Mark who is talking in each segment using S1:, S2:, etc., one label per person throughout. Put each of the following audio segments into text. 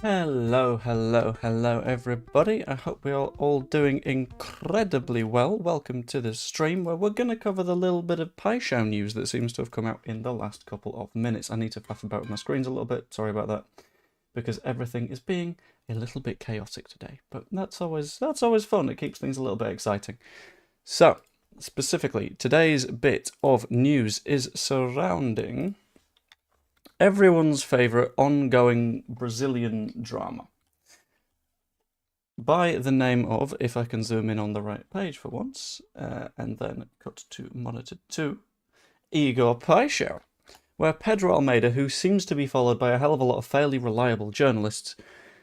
S1: Hello, hello, hello everybody. I hope we are all doing incredibly well. Welcome to the stream where we're going to cover the little bit of Paixão news that seems to have come out in the last couple of minutes. I need to faff about with my screens a little bit, sorry about that, because everything is being a little bit chaotic today. But that's always fun, it keeps things a little bit exciting. So, specifically, today's bit of news is surrounding everyone's favourite ongoing Brazilian drama by the name of, if I can zoom in on the right page for once, and then cut to monitor 2, Igor Paixão, where Pedro Almeida, who seems to be followed by a hell of a lot of fairly reliable journalists,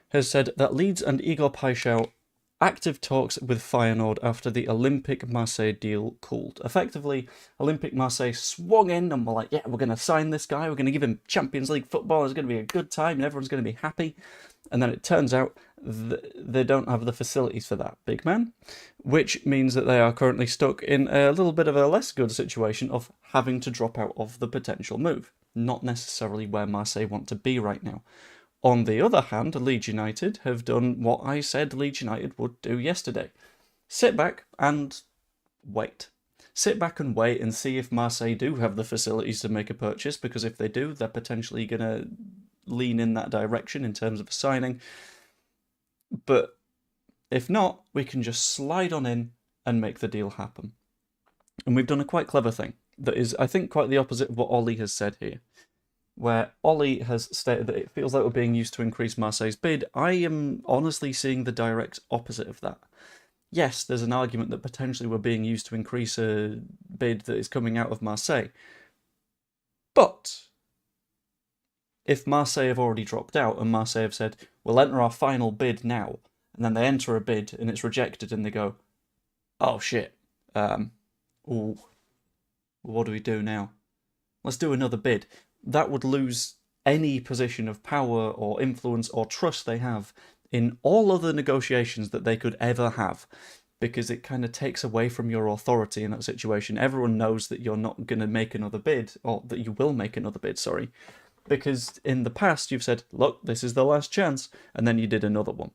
S1: has said that Leeds and Igor Paixão active talks with Feyenoord after the Olympique Marseille deal cooled. Effectively, Olympique Marseille swung in and were like, yeah, we're going to sign this guy, we're going to give him Champions League football, it's going to be a good time and everyone's going to be happy. And then it turns out they don't have the facilities for that, big man, which means that they are currently stuck in a little bit of a less good situation of having to drop out of the potential move. Not necessarily where Marseille want to be right now. On the other hand, Leeds United have done what I said Leeds United would do yesterday. Sit back and wait. Sit back and wait and see if Marseille do have the facilities to make a purchase, because if they do, they're potentially going to lean in that direction in terms of a signing. But if not, we can just slide on in and make the deal happen. And we've done a quite clever thing that is, I think, quite the opposite of what Ollie has said here, where Ollie has stated that it feels like we're being used to increase Marseille's bid. I am honestly seeing the direct opposite of that. Yes, there's an argument that potentially we're being used to increase a bid that is coming out of Marseille. But if Marseille have already dropped out and Marseille have said, we'll enter our final bid now, and then they enter a bid and it's rejected and they go, oh shit, ooh, what do we do now? Let's do another bid. That would lose any position of power or influence or trust they have in all other negotiations that they could ever have, because it kind of takes away from your authority in that situation. Everyone knows that you're not going to make another bid, or that you will make another bid, sorry, because in the past you've said, look, this is the last chance, and then you did another one.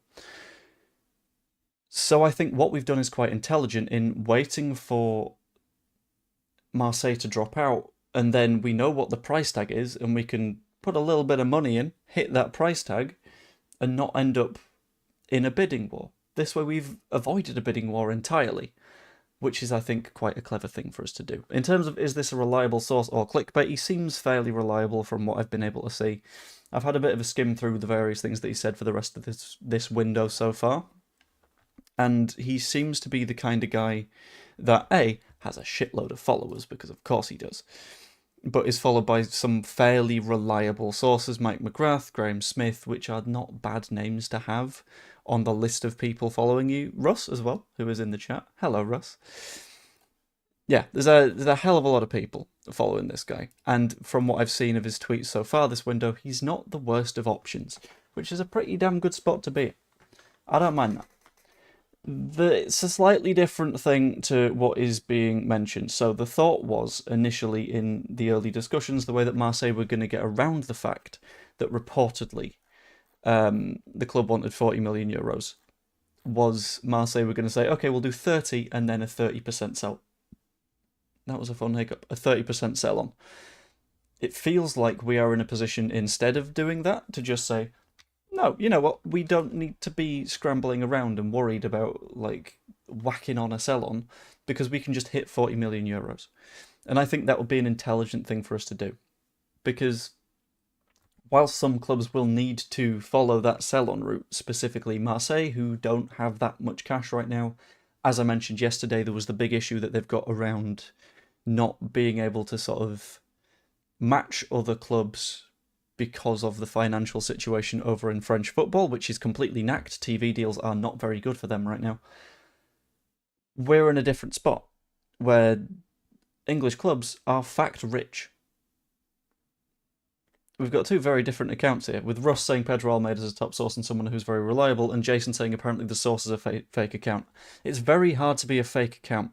S1: So I think what we've done is quite intelligent in waiting for Marseille to drop out, and then we know what the price tag is, and we can put a little bit of money in, hit that price tag, and not end up in a bidding war. This way we've avoided a bidding war entirely, which is, I think, quite a clever thing for us to do. In terms of, is this a reliable source or clickbait, he seems fairly reliable from what I've been able to see. I've had a bit of a skim through the various things that he said for the rest of this window so far, and he seems to be the kind of guy that, A, has a shitload of followers, because of course he does, but is followed by some fairly reliable sources, Mike McGrath, Graham Smith, which are not bad names to have on the list of people following you. Russ as well, who is in the chat. Hello, Russ. Yeah, there's a hell of a lot of people following this guy, and from what I've seen of his tweets so far this window, he's not the worst of options, which is a pretty damn good spot to be. I don't mind that. It's a slightly different thing to what is being mentioned. So the thought was initially in the early discussions, the way that Marseille were going to get around the fact that reportedly the club wanted 40 million euros, was Marseille were going to say, okay, we'll do 30 and then a 30% sell. That was a fun hiccup. A 30% sell on. It feels like we are in a position, instead of doing that, to just say, no, you know what, we don't need to be scrambling around and worried about, like, whacking on a sell-on, because we can just hit 40 million euros. And I think that would be an intelligent thing for us to do. Because whilst some clubs will need to follow that sell-on route, specifically Marseille, who don't have that much cash right now, as I mentioned yesterday, there was the big issue that they've got around not being able to sort of match other clubs because of the financial situation over in French football, which is completely knacked. TV deals are not very good for them right now. We're in a different spot, where English clubs are fact-rich. We've got two very different accounts here, with Russ saying Pedro Almeida is a top source and someone who's very reliable, and Jason saying apparently the source is a fake account. It's very hard to be a fake account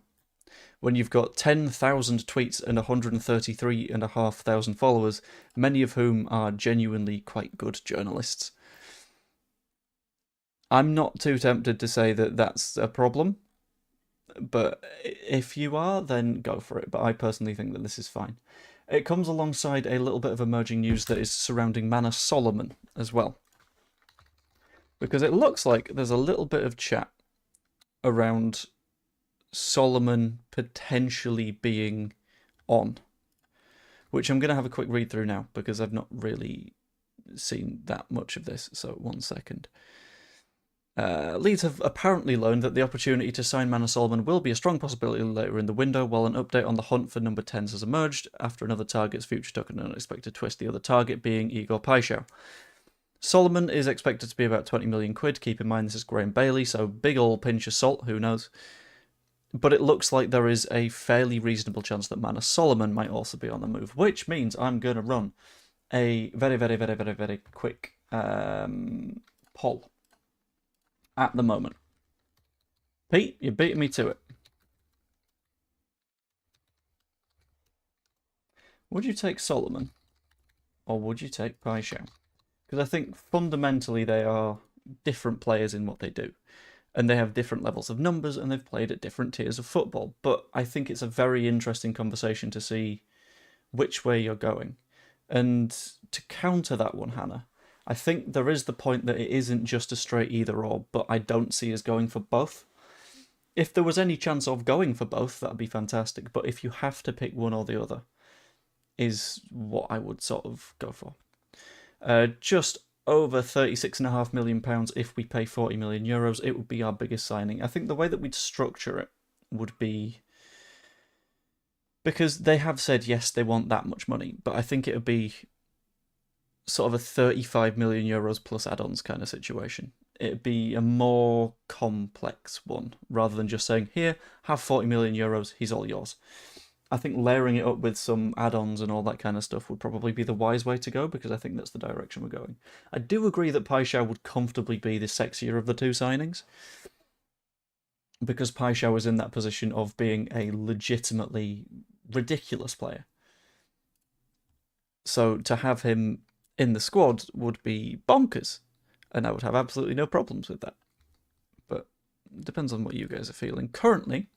S1: when you've got 10,000 tweets and 133,500 followers, many of whom are genuinely quite good journalists. I'm not too tempted to say that that's a problem, but if you are, then go for it. But I personally think that this is fine. It comes alongside a little bit of emerging news that is surrounding Manor Solomon as well. Because it looks like there's a little bit of chat around Solomon potentially being on, which I'm going to have a quick read through now because I've not really seen that much of this. So 1 second. Leeds have apparently learned that the opportunity to sign Manor Solomon will be a strong possibility later in the window, while an update on the hunt for number 10s has emerged after another target's future took an unexpected twist, the other target being Igor Paixao. Solomon is expected to be about 20 million quid. Keep in mind this is Graham Bailey, so big old pinch of salt, who knows. But it looks like there is a fairly reasonable chance that Manor Solomon might also be on the move, which means I'm going to run a very quick poll at the moment. Pete, you're beating me to it. Would you take Solomon or would you take Paixão? Because I think fundamentally they are different players in what they do. And they have different levels of numbers and they've played at different tiers of football. But I think it's a very interesting conversation to see which way you're going. And to counter that one, Hannah, I think there is the point that it isn't just a straight either or, but I don't see us going for both. If there was any chance of going for both, that'd be fantastic. But if you have to pick one or the other, is what I would sort of go for. Just over £36.5 million if we pay €40 million. It would be our biggest signing. I think the way that we'd structure it would be, because they have said yes, they want that much money, but I think it would be sort of a €35 million plus add-ons kind of situation. It'd be a more complex one rather than just saying, here, have €40 million, he's all yours. I think layering it up with some add-ons and all that kind of stuff would probably be the wise way to go, because I think that's the direction we're going. I do agree that Paixão would comfortably be the sexier of the two signings, because Paixão is in that position of being a legitimately ridiculous player. So to have him in the squad would be bonkers, and I would have absolutely no problems with that. But it depends on what you guys are feeling. Currently,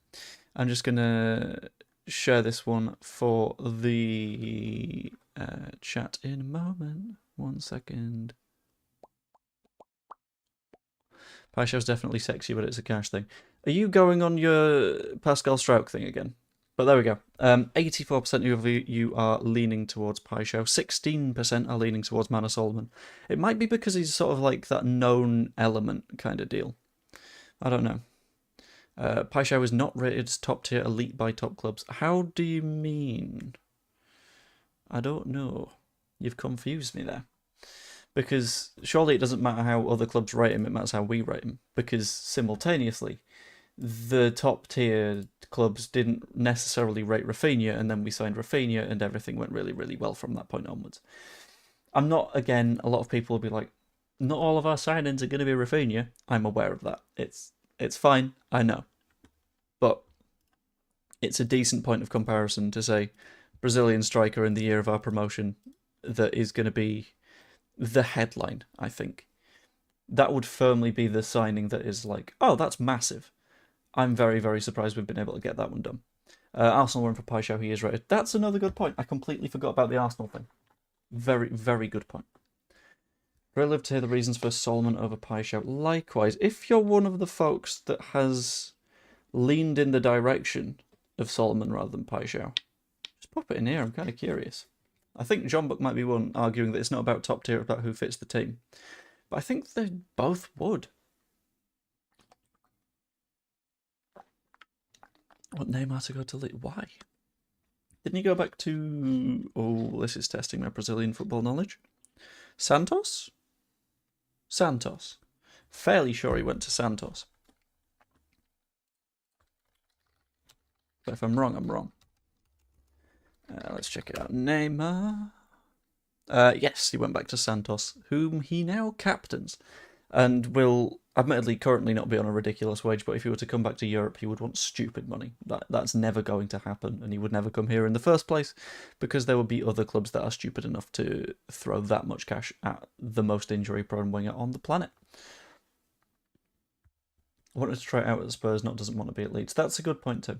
S1: I'm just going to share this one for the chat in a moment. 1 second. Paixão's definitely sexy, but it's a cash thing. Are you going on your Pascal Struijk thing again? But there we go. 84% of you are leaning towards Paixão. 16% are leaning towards Manor Solomon. It might be because he's sort of like that known element kind of deal. I don't know. Paixão is not rated as top tier elite by top clubs. How do you mean? I don't know. You've confused me there. Because surely it doesn't matter how other clubs rate him, it matters how we rate him. Because simultaneously, the top tier clubs didn't necessarily rate Rafinha, and then we signed Rafinha, and everything went really, really well from that point onwards. I'm not, again, a lot of people will be like, not all of our signings are going to be Rafinha. I'm aware of that. It's fine, I know. But it's a decent point of comparison to say Brazilian striker in the year of our promotion that is going to be the headline, I think. That would firmly be the signing that is like, oh, that's massive. I'm very, very surprised we've been able to get that one done. Arsenal were in for Paixão, he is rated. That's another good point. I completely forgot about the Arsenal thing. Very, very good point. Very live to hear the reasons for Solomon over Paixão. Likewise, if you're one of the folks that has leaned in the direction of Solomon rather than Paixão, just pop it in here. I'm kind of curious. I think John Buck might be one arguing that it's not about top tier, it's about who fits the team. But I think they both would. What Neymar to go to Leeds? Why? Didn't he go back to... Oh, this is testing my Brazilian football knowledge. Santos? Santos. Fairly sure he went to Santos. But if I'm wrong, I'm wrong. Let's check it out. Neymar. Yes, he went back to Santos, whom he now captains, and will admittedly currently not be on a ridiculous wage, but if he were to come back to Europe, he would want stupid money. That's never going to happen, and he would never come here in the first place, because there would be other clubs that are stupid enough to throw that much cash at the most injury-prone winger on the planet. wanted to try it out at Spurs, not doesn't want to be at Leeds. That's a good point too.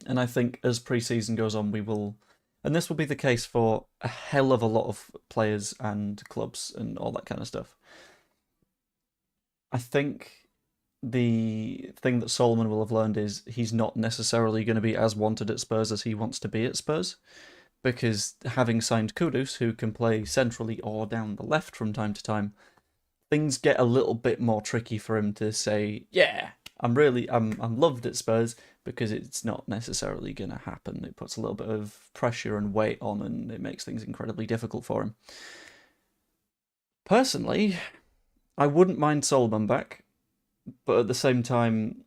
S1: And I think as pre-season goes on, we will, and this will be the case for a hell of a lot of players and clubs and all that kind of stuff. I think the thing that Solomon will have learned is he's not necessarily going to be as wanted at Spurs as he wants to be at Spurs, because having signed Kudus, who can play centrally or down the left from time to time, things get a little bit more tricky for him to say, yeah, I'm loved at Spurs, because it's not necessarily going to happen. It puts a little bit of pressure and weight on, and it makes things incredibly difficult for him. Personally, I wouldn't mind Solomon back, but at the same time,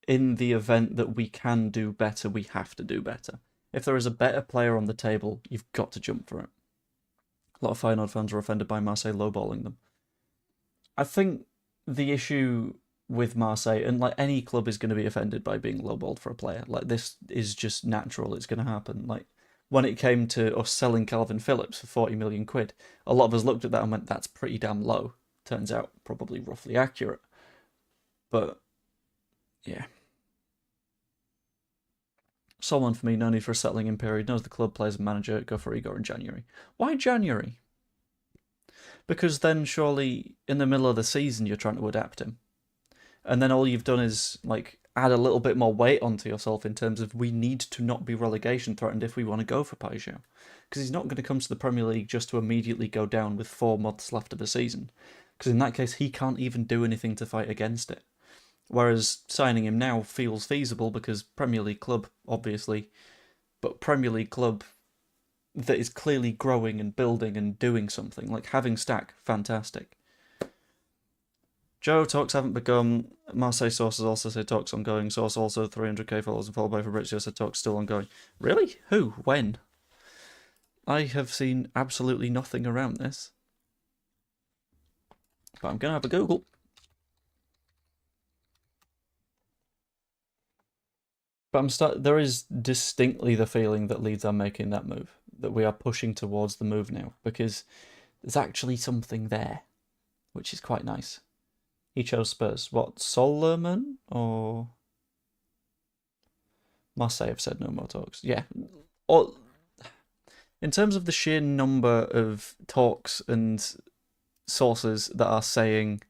S1: in the event that we can do better, we have to do better. If there is a better player on the table, you've got to jump for it. A lot of Feyenoord fans are offended by Marseille lowballing them. I think the issue with Marseille, and like any club is going to be offended by being lowballed for a player. Like, this is just natural, it's going to happen. Like, when it came to us selling Calvin Phillips for 40 million quid, a lot of us looked at that and went, that's pretty damn low. Turns out probably roughly accurate. But, yeah. Someone for me, no need for a settling in period, knows the club, plays and manager, go for Igor in January. Why January? Because then surely in the middle of the season you're trying to adapt him. And then all you've done is like add a little bit more weight onto yourself in terms of we need to not be relegation threatened if we want to go for Paixão. Because he's not going to come to the Premier League just to immediately go down with 4 months left of the season. Because in that case he can't even do anything to fight against it. Whereas signing him now feels feasible because Premier League club, obviously, but Premier League club that is clearly growing and building and doing something. Like having Stack, fantastic. Joe, talks haven't begun. Marseille sources also say talks ongoing. Source also 300k followers and followed by Fabrizio said talks still ongoing. Really? Who? When? I have seen absolutely nothing around this. But I'm going to have a Google. But there is distinctly the feeling that Leeds are making that move, that we are pushing towards the move now, because there's actually something there, which is quite nice. He chose Spurs. What, Solomon or Marseille have said no more talks? Yeah. Or, in terms of the sheer number of talks and sources that are saying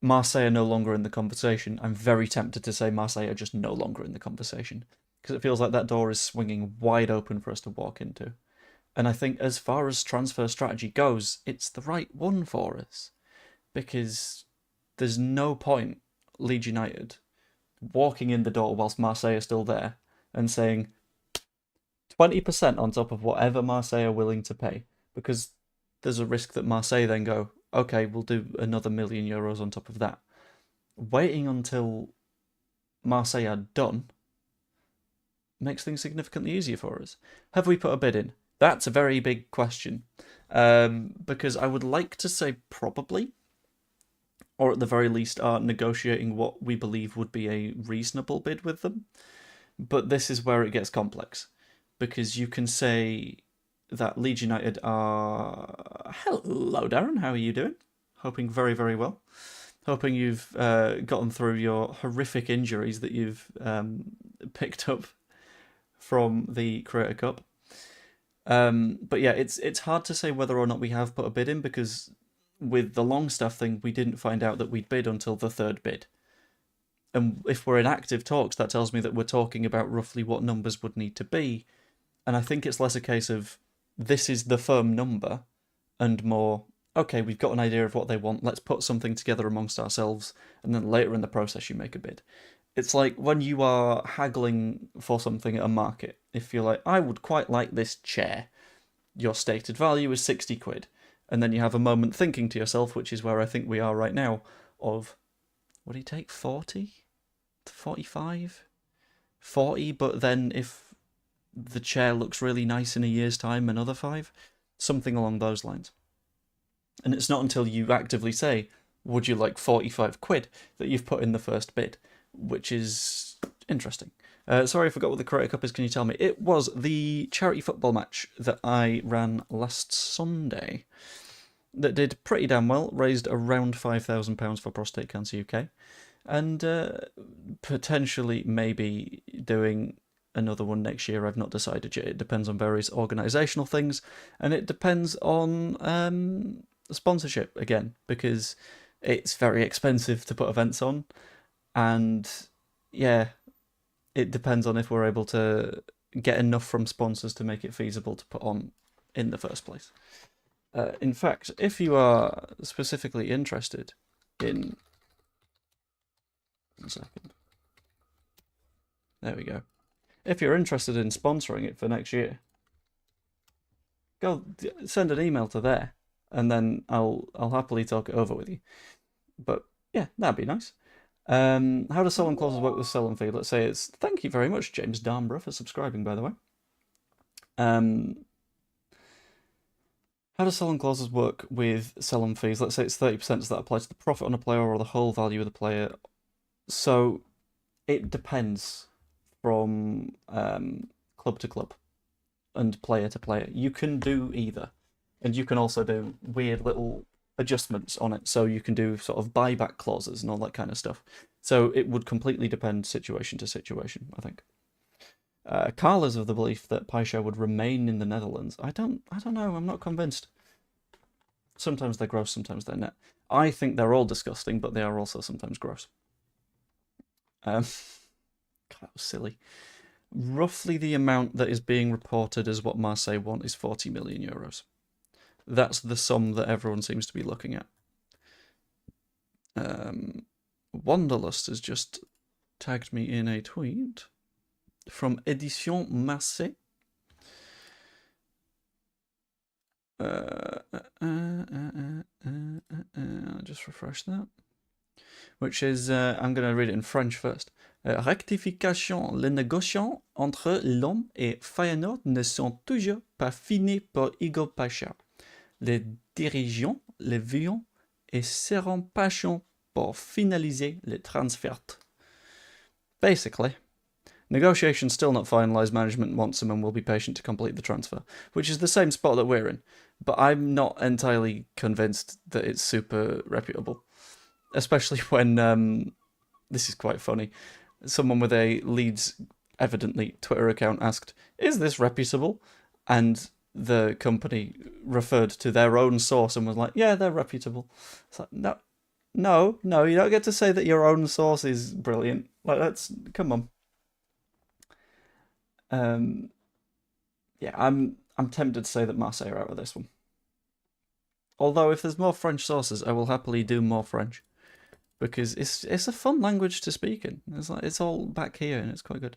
S1: Marseille are no longer in the conversation, I'm very tempted to say Marseille are just no longer in the conversation, because it feels like that door is swinging wide open for us to walk into. And I think as far as transfer strategy goes, it's the right one for us, because there's no point Leeds United walking in the door whilst Marseille are still there and saying 20% on top of whatever Marseille are willing to pay, because there's a risk that Marseille then go, okay, we'll do another €1 million on top of that. Waiting until Marseille are done makes things significantly easier for us. Have we put a bid in? That's a very big question. Because I would like to say probably, or at the very least are negotiating what we believe would be a reasonable bid with them. But this is where it gets complex, because you can say that Leeds United are... Hello, Darren. How are you doing? Hoping very, very well. Hoping you've gotten through your horrific injuries that you've picked up from the Creator Cup. But yeah, it's hard to say whether or not we have put a bid in, because with the Longstaff thing, we didn't find out that we'd bid until the 3rd bid. And if we're in active talks, that tells me that we're talking about roughly what numbers would need to be. And I think it's less a case of this is the firm number and more, okay, we've got an idea of what they want, let's put something together amongst ourselves, and then later in the process you make a bid. It's like when you are haggling for something at a market. If you're like, I would quite like this chair, your stated value is 60 quid. And then you have a moment thinking to yourself, which is where I think we are right now, of, what do you take, 40 to 45? 40, but then if the chair looks really nice in a year's time, another 5? Something along those lines. And it's not until you actively say, would you like 45 quid, that you've put in the first bid, which is interesting. Sorry, I forgot what the Creator Cup is, can you tell me? It was the charity football match that I ran last Sunday. that did pretty damn well, raised around £5,000 for Prostate Cancer UK, and potentially maybe doing another one next year. I've not decided yet. It depends on various organisational things, and it depends on sponsorship again, because it's very expensive to put events on, and yeah, it depends on if we're able to get enough from sponsors to make it feasible to put on in the first place. In fact, if you are specifically interested in... 1 second. There we go. If you're interested in sponsoring it for next year, go send an email to there, and then I'll happily talk it over with you. But yeah, that'd be nice. How do sell-on clauses work with sell-on fee? Let's say it's... Thank you very much, James Darnborough, for subscribing, by the way. How do sell-on clauses work with sell-on fees? Let's say it's 30%. Does that apply to the profit on a player or the whole value of the player? So it depends from club to club and player to player. You can do either. And you can also do weird little adjustments on it. So you can do sort of buyback clauses and all that kind of stuff. So it would completely depend situation to situation, I think. Carl is of the belief that Paixao would remain in the Netherlands. I don't know. I'm not convinced. Sometimes they're gross, sometimes they're net. I think they're all disgusting, but they are also sometimes gross. God, that was silly. Roughly the amount that is being reported as what Marseille want is 40 million euros. That's the sum that everyone seems to be looking at. Wanderlust has just tagged me in a tweet from Edition Marseille. I'll just refresh that. Which is, I'm going to read it in French first. Rectification, les négociations entre l'homme et Feyenoord ne sont toujours pas finis pour Igor Paixao. Les dirigeants les verront et seront patients pour finaliser les transferts. Basically, negotiations still not finalised, management wants him and will be patient to complete the transfer, which is the same spot that we're in. But I'm not entirely convinced that it's super reputable. Especially when, this is quite funny, someone with a Leeds, evidently, Twitter account asked, is this reputable? And the company referred to their own source and was like, yeah, they're reputable. It's like, no, you don't get to say that your own source is brilliant. Like, that's, come on. Yeah, I'm tempted to say that Marseille are out of this one. Although, if there's more French sources, I will happily do more French. Because it's a fun language to speak in. It's all back here and it's quite good.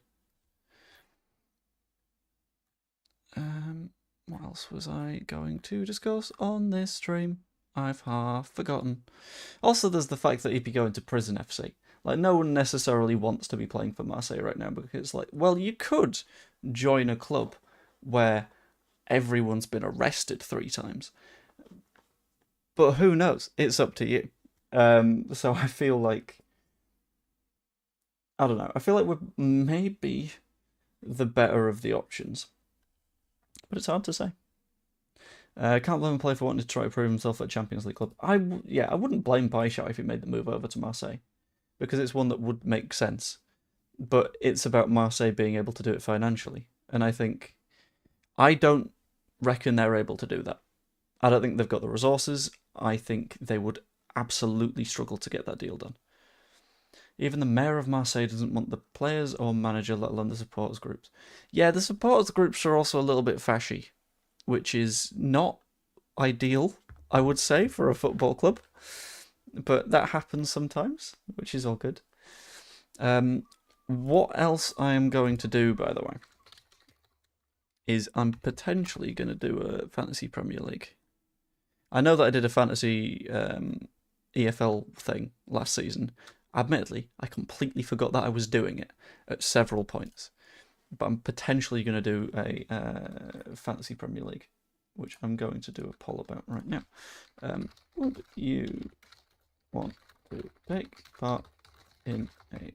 S1: What else was I going to discuss on this stream? I've half forgotten. Also, there's the fact that he'd be going to Prison FC. Like, no one necessarily wants to be playing for Marseille right now because, like, well, you could join a club where everyone's been arrested 3 times. But who knows? It's up to you. So I feel like, I don't know, I feel like we're maybe the better of the options. But it's hard to say. Can't blame him play for wanting to try to prove himself at a Champions League club. I wouldn't blame Paixao if he made the move over to Marseille. Because it's one that would make sense. But it's about Marseille being able to do it financially. And I don't reckon they're able to do that. I don't think they've got the resources. I think they would absolutely struggle to get that deal done. Even the mayor of Marseille doesn't want the players or manager, let alone the supporters groups. Yeah, the supporters groups are also a little bit fashy, which is not ideal, I would say, for a football club. But that happens sometimes, which is all good. What else I am going to do, by the way, is I'm potentially going to do a Fantasy Premier League. I know that I did a Fantasy EFL thing last season. Admittedly, I completely forgot that I was doing it at several points. But I'm potentially going to do a Fantasy Premier League, which I'm going to do a poll about right now. Would you want to take part in a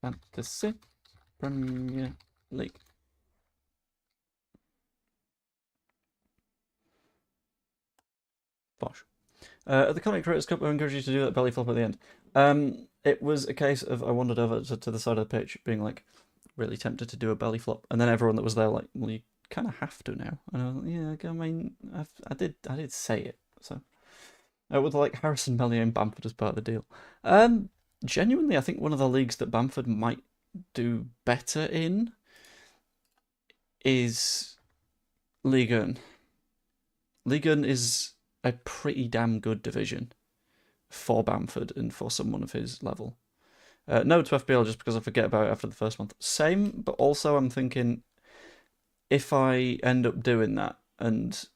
S1: Fantasy Premier League?
S2: Posh.
S1: At the Content Creators Cup, I encourage you to do that belly flop at the end. It was a case of I wandered over to the side of the pitch, being like really tempted to do a belly flop, and then everyone that was there like, well, you kind of have to now. And I was like, yeah, I mean, I did say it. So with like Harrison, Mellier, and Bamford as part of the deal. Genuinely, I think one of the leagues that Bamford might do better in is Ligue 1. Ligue 1 is a pretty damn good division for Bamford and for someone of his level. No to FPL just because I forget about it after the first month. Same, but also I'm thinking if I end up doing that and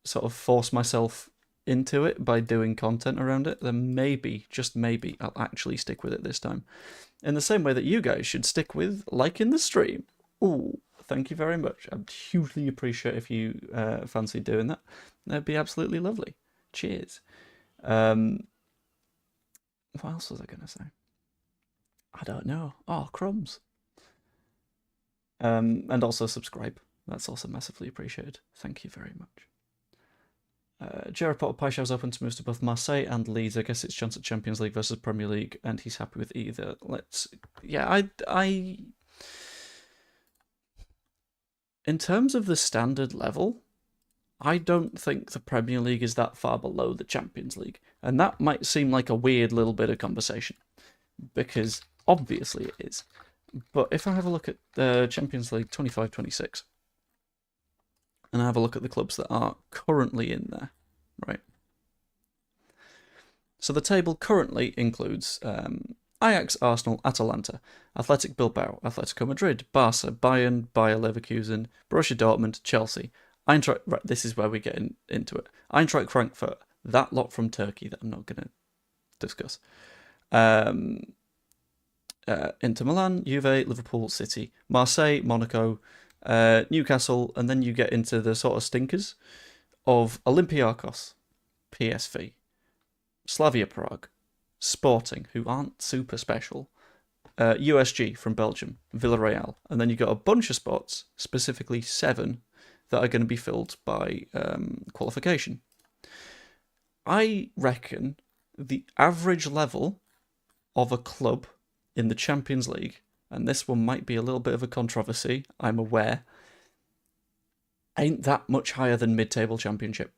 S1: sort of force myself into it by doing content around it, then maybe, just maybe, I'll actually stick with it this time. In the same way that you guys should stick with liking the stream. Ooh, thank you very much. I'd hugely appreciate if you fancy doing that. That'd be absolutely lovely. Cheers. What else was I going to say? I don't know. Oh, crumbs. And also subscribe. That's also massively appreciated. Thank you very much. Igor Paixao's open to moves to both Marseille and Leeds. I guess it's chance at Champions League versus Premier League, and he's happy with either. In terms of the standard level, I don't think the Premier League is that far below the Champions League, and that might seem like a weird little bit of conversation, because obviously it is. But if I have a look at the Champions League 25-26, and I have a look at the clubs that are currently in there, right? So the table currently includes Ajax, Arsenal, Atalanta, Athletic Bilbao, Atletico Madrid, Barca, Bayern, Bayer Leverkusen, Borussia Dortmund, Chelsea, Eintracht. Right, this is where we get into it. Eintracht Frankfurt, that lot from Turkey that I'm not going to discuss. Inter Milan, Juve, Liverpool, City, Marseille, Monaco, Newcastle, and then you get into the sort of stinkers of Olympiacos, PSV, Slavia Prague, Sporting, who aren't super special, USG from Belgium, Villarreal, and then you've got a bunch of spots, specifically 7, that are going to be filled by qualification. I reckon the average level of a club in the Champions League, and this one might be a little bit of a controversy, I'm aware, ain't that much higher than mid-table championship.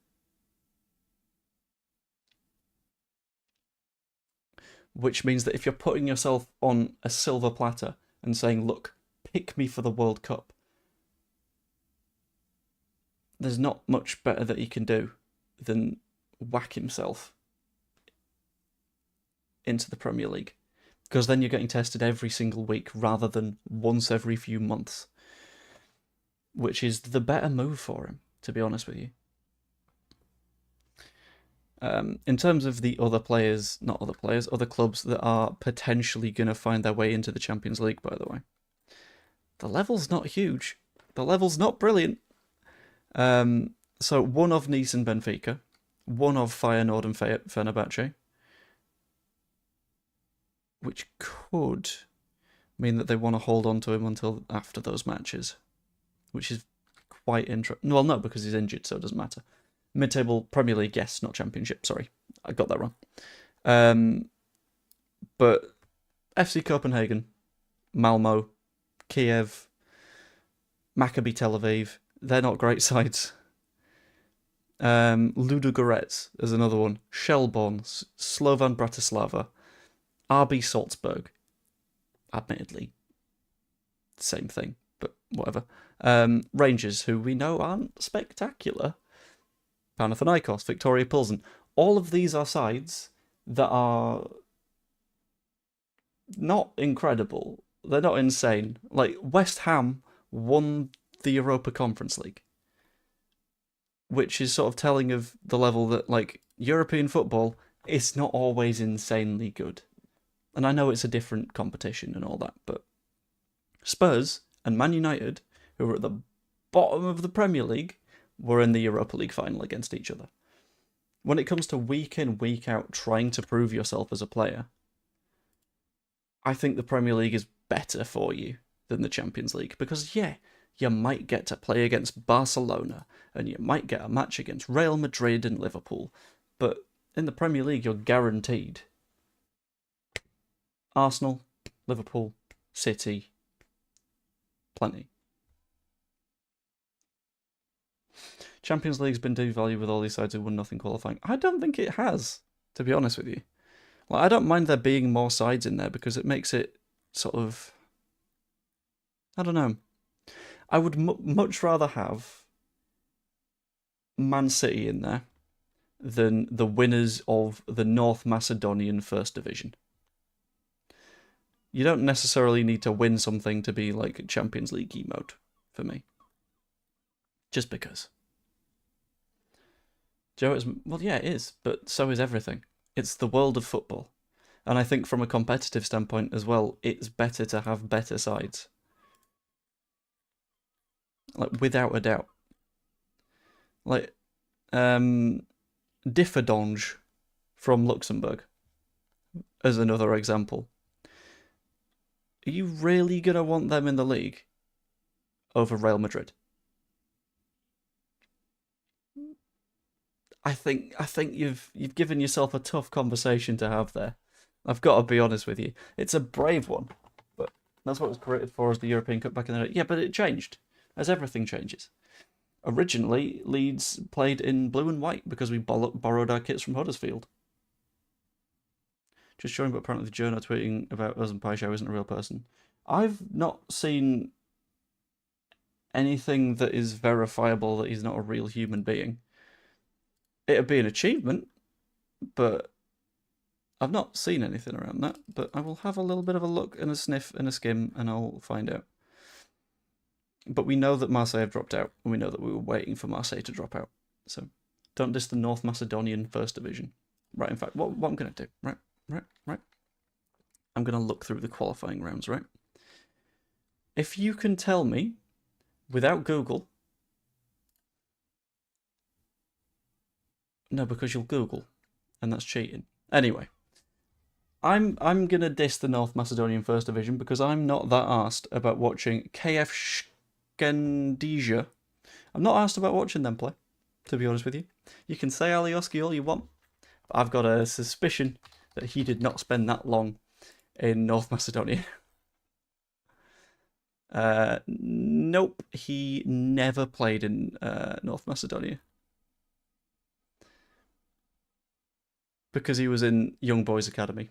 S1: Which means that if you're putting yourself on a silver platter and saying, look, pick me for the World Cup, there's not much better that he can do than whack himself into the Premier League. Because then you're getting tested every single week rather than once every few months. Which is the better move for him, to be honest with you. In terms of the other players, other clubs that are potentially going to find their way into the Champions League, by the way. The level's not huge. The level's not brilliant. So one of Nice and Benfica, one of Feyenoord and Fenerbahce, which could mean that they want to hold on to him until after those matches, which is quite interesting. Well, no, because he's injured, so it doesn't matter. Mid-table Premier League, yes, not Championship, sorry. I got that wrong. But FC Copenhagen, Malmo, Kiev, Maccabi Tel Aviv, they're not great sides. Ludogorets is another one. Shelbourne, Slovan Bratislava, RB Salzburg, admittedly, same thing, but whatever. Rangers, who we know aren't spectacular. Panathinaikos, Victoria Pilsen. All of these are sides that are not incredible. They're not insane. Like, West Ham won the Europa Conference League, which is sort of telling of the level that, like, European football is not always insanely good. And I know it's a different competition and all that, but Spurs and Man United, who were at the bottom of the Premier League, were in the Europa League final against each other. When it comes to week in, week out trying to prove yourself as a player, I think the Premier League is better for you than the Champions League, because yeah, you might get to play against Barcelona, and you might get a match against Real Madrid and Liverpool, But in the Premier League, you're guaranteed Arsenal, Liverpool, City, plenty. Champions League's been devalued with all these sides who won nothing qualifying. I don't think it has, to be honest with you. Well, I don't mind there being more sides in there because it makes it sort of... I don't know. I would much rather have Man City in there than the winners of the North Macedonian First Division. You don't necessarily need to win something to be like Champions League mode for me. Just because. Joe, well, yeah, it is, but so is everything. It's the world of football. And I think from a competitive standpoint as well, it's better to have better sides. Like, without a doubt. Like, Differdange from Luxembourg, as another example. Are you really going to want them in the league over Real Madrid? I think you've given yourself a tough conversation to have there. I've got to be honest with you. It's a brave one, but that's what it was created for as the European Cup back in the day. Yeah, but it changed, as everything changes. Originally, Leeds played in blue and white because we borrowed our kits from Huddersfield. Just showing, but apparently the journal tweeting about us and Paixao isn't a real person. I've not seen anything that is verifiable that he's not a real human being. It'd be an achievement, but I've not seen anything around that. But I will have a little bit of a look and a sniff and a skim, and I'll find out. But we know that Marseille have dropped out, and we know that we were waiting for Marseille to drop out. So don't diss the North Macedonian First Division. Right, in fact, what I'm going to do, right. I'm going to look through the qualifying rounds, right? If you can tell me, without Google... No, because you'll Google, and that's cheating. Anyway, I'm going to diss the North Macedonian First Division because I'm not that arsed about watching KF Shkendija. I'm not asked about watching them play, to be honest with you. You can say Alioski all you want, but I've got a suspicion that he did not spend that long in North Macedonia. Nope, he never played in North Macedonia. Because he was in Young Boys Academy.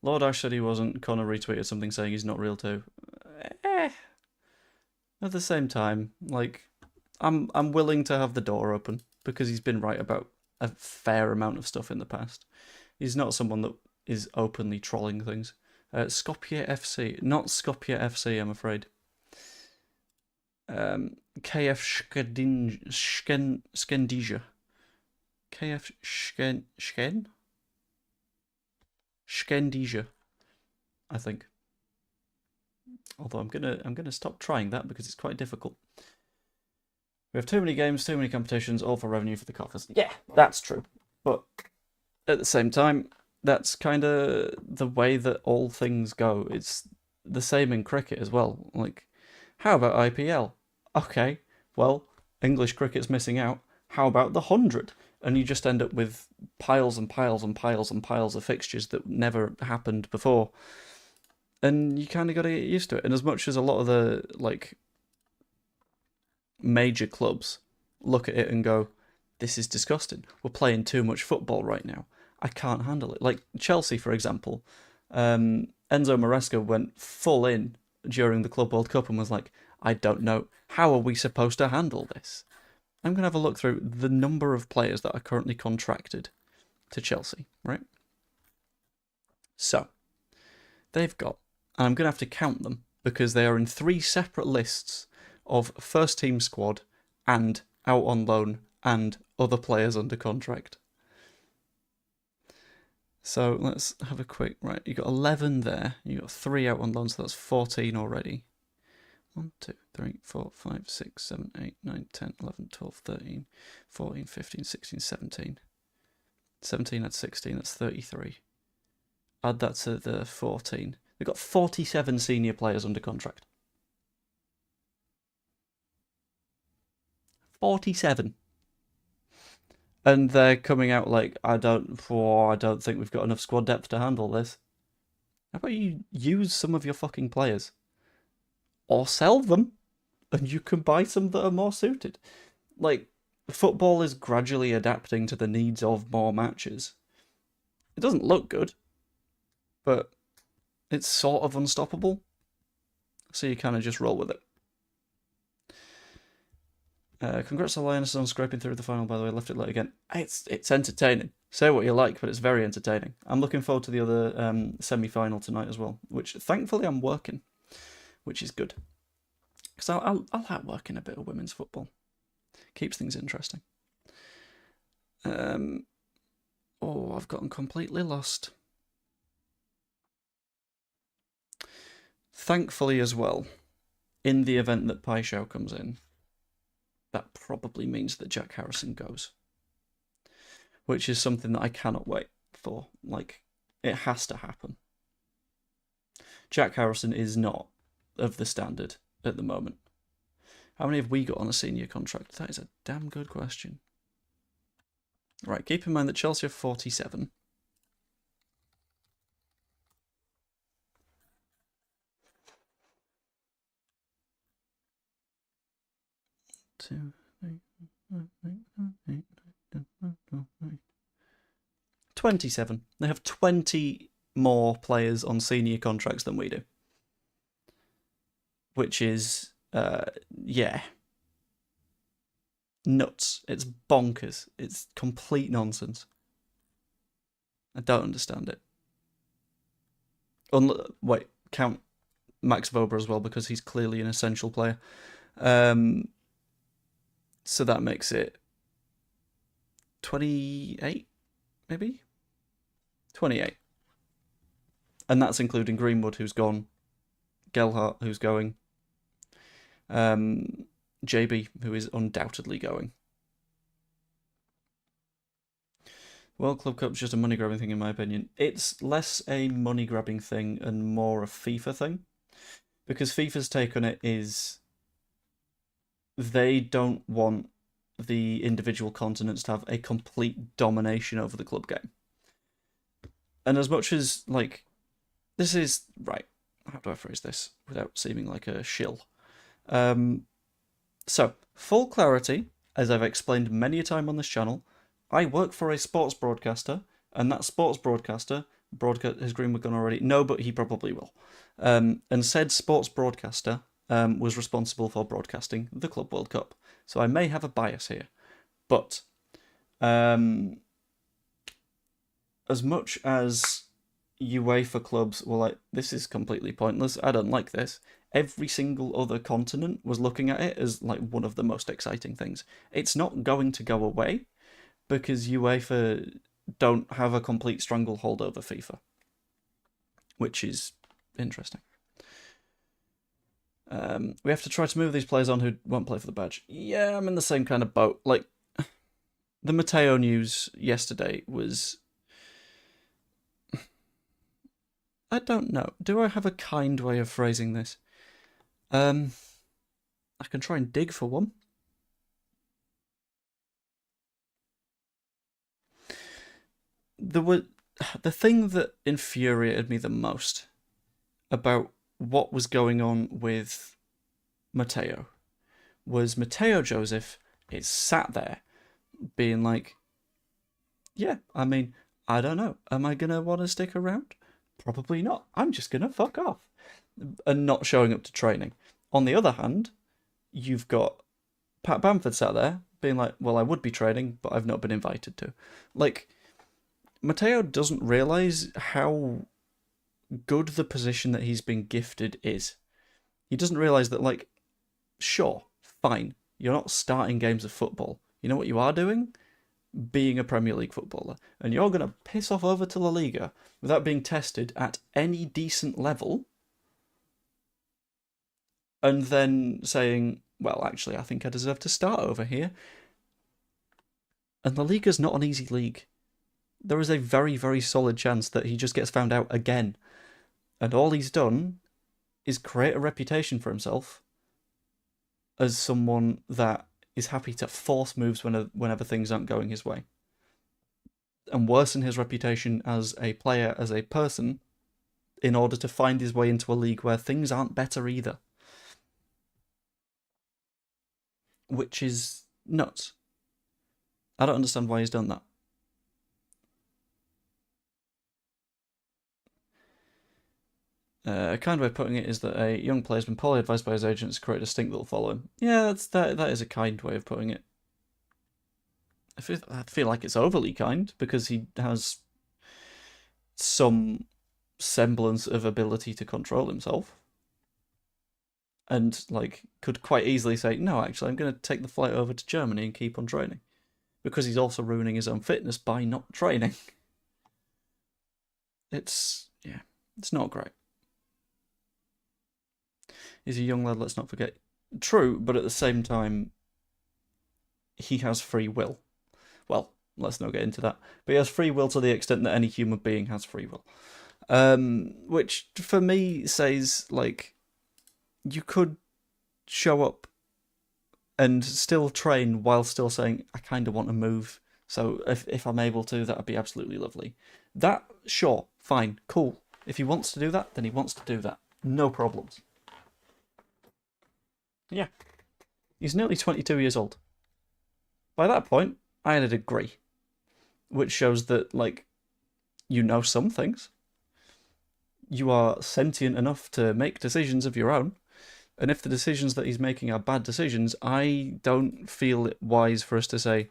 S1: Lord Ash said he wasn't. Connor retweeted something saying he's not real too. At the same time, like, I'm willing to have the door open because he's been right about a fair amount of stuff in the past. He's not someone that is openly trolling things. Skopje FC, not Skopje FC, I'm afraid. KF Skendija. KF Skendija, I think. Although I'm gonna stop trying that because it's quite difficult. We have too many games, too many competitions, all for revenue for the coffers. Yeah, that's true. But at the same time, that's kind of the way that all things go. It's the same in cricket as well. Like, how about IPL? Okay, well, English cricket's missing out. How about the 100? And you just end up with piles and piles and piles and piles of fixtures that never happened before. And you kind of got to get used to it. And as much as a lot of the, like, major clubs look at it and go, this is disgusting. We're playing too much football right now. I can't handle it. Like Chelsea, for example. Enzo Maresca went full in during the Club World Cup and was like, I don't know. How are we supposed to handle this? I'm going to have a look through the number of players that are currently contracted to Chelsea, right? So, they've got, and I'm going to have to count them because they are in 3 separate lists of first team squad and out on loan and other players under contract. So let's have a quick, right, you got 11 there, you got 3 out on loan, so that's 14 already. 1, 2, 3, 4, 5, 6, 7, 8, 9, 10, 11, 12, 13, 14, 15, 16, 17. 17 at 16, that's 33. Add that to the 14. They've got 47 senior players under contract. 47. And they're coming out like, I don't think we've got enough squad depth to handle this. How about you use some of your fucking players? Or sell them, and you can buy some that are more suited. Like, football is gradually adapting to the needs of more matches. It doesn't look good, but it's sort of unstoppable. So you kind of just roll with it. Congrats to Lioness on scraping through the final, by the way. Left it late again. It's entertaining. Say what you like, but it's very entertaining. I'm looking forward to the other semi-final tonight as well, which thankfully I'm working, which is good. Because I'll like working a bit of women's football. Keeps things interesting. I've gotten completely lost. Thankfully as well, in the event that Paixao comes in, that probably means that Jack Harrison goes. Which is something that I cannot wait for. Like, it has to happen. Jack Harrison is not of the standard at the moment. How many have we got on a senior contract? That is a damn good question. Right, keep in mind that Chelsea have 47. Two, 27. They have 20 more players on senior contracts than we do. Which is, yeah. Nuts. It's bonkers. It's complete nonsense. I don't understand it. Wait, count Max Vober as well, because he's clearly an essential player. So that makes it 28, maybe? 28. And that's including Greenwood, who's gone, Gelhardt, who's going, JB, who is undoubtedly going. World Club Cup's just a money-grabbing thing, in my opinion. It's less a money-grabbing thing and more a FIFA thing. Because FIFA's take on it is they don't want the individual continents to have a complete domination over the club game. And as much as, like, this is, right, how do I phrase this without seeming like a shill? So, full clarity, as I've explained many a time on this channel, I work for a sports broadcaster, and that sports broadcaster, has Greenwood gone already? No, but he probably will. And said sports broadcaster was responsible for broadcasting the Club World Cup. So I may have a bias here. But as much as UEFA clubs were like, this is completely pointless, I don't like this, every single other continent was looking at it as like one of the most exciting things. It's not going to go away because UEFA don't have a complete stranglehold over FIFA, which is interesting. We have to try to move these players on who won't play for the badge. Yeah, I'm in the same kind of boat. Like, the Matteo news yesterday was... I don't know. Do I have a kind way of phrasing this? I can try and dig for one. The thing that infuriated me the most about what was going on with Matteo was Matteo Joseph is sat there being like, yeah, I mean, I don't know. Am I going to want to stick around? Probably not. I'm just going to fuck off. And not showing up to training. On the other hand, you've got Pat Bamford sat there being like, well, I would be training, but I've not been invited to. Like, Matteo doesn't realise how good the position that he's been gifted is. He doesn't realise that, like, sure, fine, you're not starting games of football. You know what you are doing? Being a Premier League footballer. And you're going to piss off over to La Liga without being tested at any decent level and then saying, well, actually, I think I deserve to start over here. And La Liga's not an easy league. There is a very, very solid chance that he just gets found out again. And all he's done is create a reputation for himself as someone that is happy to force moves whenever things aren't going his way, and worsen his reputation as a player, as a person, in order to find his way into a league where things aren't better either. Which is nuts. I don't understand why he's done that. A kind way of putting it is that a young player has been poorly advised by his agents to create a stink that'll follow him. Yeah, that is a kind way of putting it. I feel like it's overly kind, because he has some semblance of ability to control himself. And, like, could quite easily say, no, actually, I'm going to take the flight over to Germany and keep on training. Because he's also ruining his own fitness by not training. It's not great. He's a young lad, let's not forget. True, but at the same time, he has free will. Well, let's not get into that. But he has free will to the extent that any human being has free will. Which, for me, says, like, you could show up and still train while still saying, I kind of want to move. So if I'm able to, that would be absolutely lovely. That, sure, fine, cool. If he wants to do that, then he wants to do that. No problems. Yeah. He's nearly 22 years old. By that point, I had a degree. Which shows that, like, you know some things. You are sentient enough to make decisions of your own. And if the decisions that he's making are bad decisions, I don't feel it wise for us to say,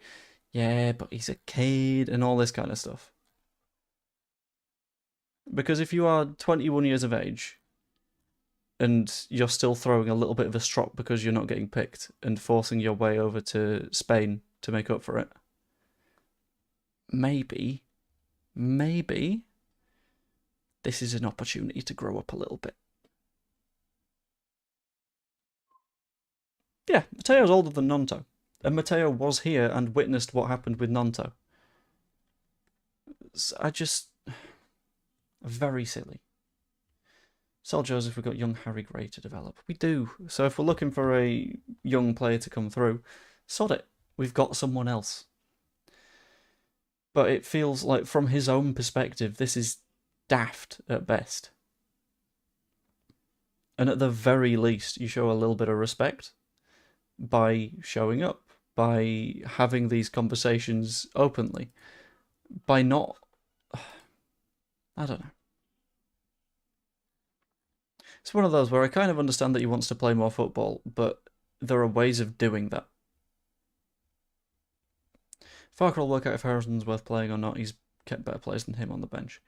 S1: yeah, but he's a kid and all this kind of stuff. Because if you are 21 years of age and you're still throwing a little bit of a strop because you're not getting picked and forcing your way over to Spain to make up for it, maybe this is an opportunity to grow up a little bit. Yeah, Matteo's older than Nonto. And Matteo was here and witnessed what happened with Nonto. Very silly. Sell Joseph, we've got young Harry Gray to develop. We do. So if we're looking for a young player to come through, sod it. We've got someone else. But it feels like, from his own perspective, this is daft at best. And at the very least, you show a little bit of respect by showing up, by having these conversations openly, by not... I don't know. It's one of those where I kind of understand that he wants to play more football, but there are ways of doing that. Farker will work out if Harrison's worth playing or not. He's kept better players than him on the bench.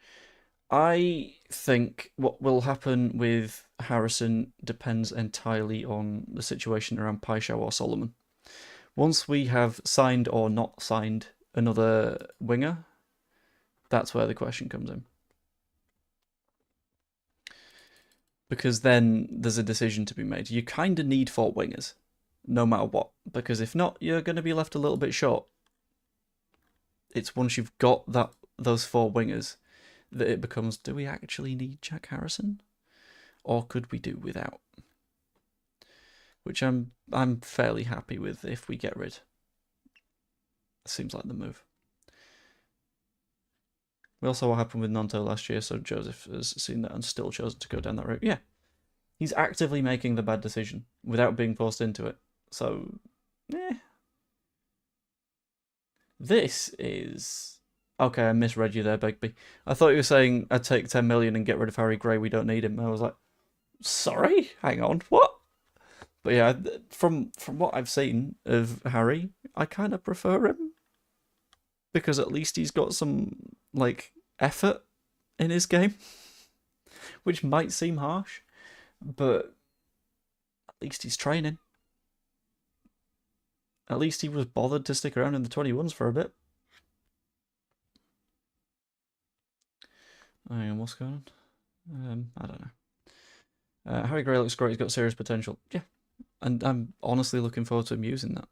S1: I think what will happen with Harrison depends entirely on the situation around Paixao or Solomon. Once we have signed or not signed another winger, that's where the question comes in. Because then there's a decision to be made. You kind of need 4 wingers, no matter what. Because if not, you're going to be left a little bit short. It's once you've got those 4 wingers that it becomes, do we actually need Jack Harrison? Or could we do without? Which I'm fairly happy with if we get rid. Seems like the move. We also saw what happened with Nonto last year, so Joseph has seen that and still chosen to go down that route. Yeah. He's actively making the bad decision without being forced into it. So, This is... Okay, I misread you there, Begbie. I thought you were saying I'd take 10 million and get rid of Harry Gray, we don't need him. I was like, sorry? Hang on, what? But yeah, from what I've seen of Harry, I kind of prefer him. Because at least he's got some, like, effort in his game. Which might seem harsh, but at least he's training. At least he was bothered to stick around in the 21s for a bit. Hang on, what's going on? I don't know. Harry Gray looks great, he's got serious potential. Yeah, and I'm honestly looking forward to him using that.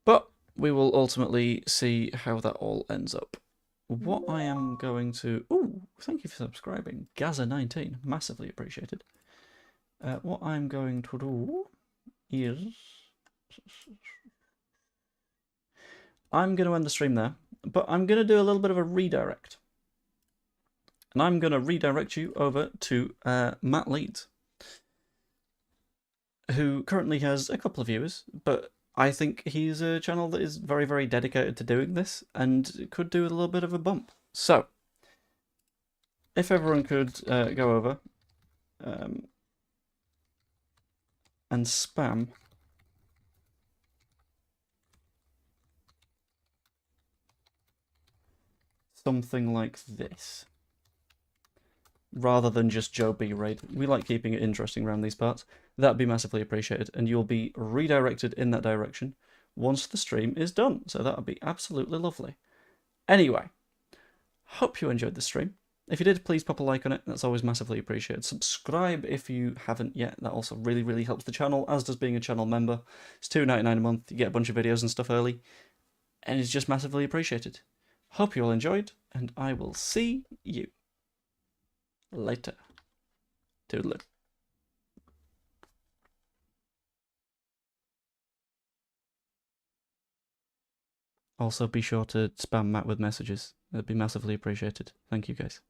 S1: But we will ultimately see how that all ends up. What I am going to... Ooh, thank you for subscribing. Gaza19, massively appreciated. What I'm going to do is I'm going to end the stream there, but I'm going to do a little bit of a redirect. And I'm going to redirect you over to Matt Leeds, who currently has a couple of viewers, but I think he's a channel that is very, very dedicated to doing this and could do a little bit of a bump. So, if everyone could go over and spam something like this, rather than just Joe B raid. We like keeping it interesting around these parts. That'd be massively appreciated, and you'll be redirected in that direction once the stream is done. So that would be absolutely lovely. Anyway, hope you enjoyed the stream. If you did, please pop a like on it. That's always massively appreciated. Subscribe if you haven't yet. That also really, really helps the channel, as does being a channel member. It's $2.99 a month. You get a bunch of videos and stuff early, and it's just massively appreciated. Hope you all enjoyed, and I will see you later. Toodaloo. Also, be sure to spam Matt with messages. That'd be massively appreciated. Thank you, guys.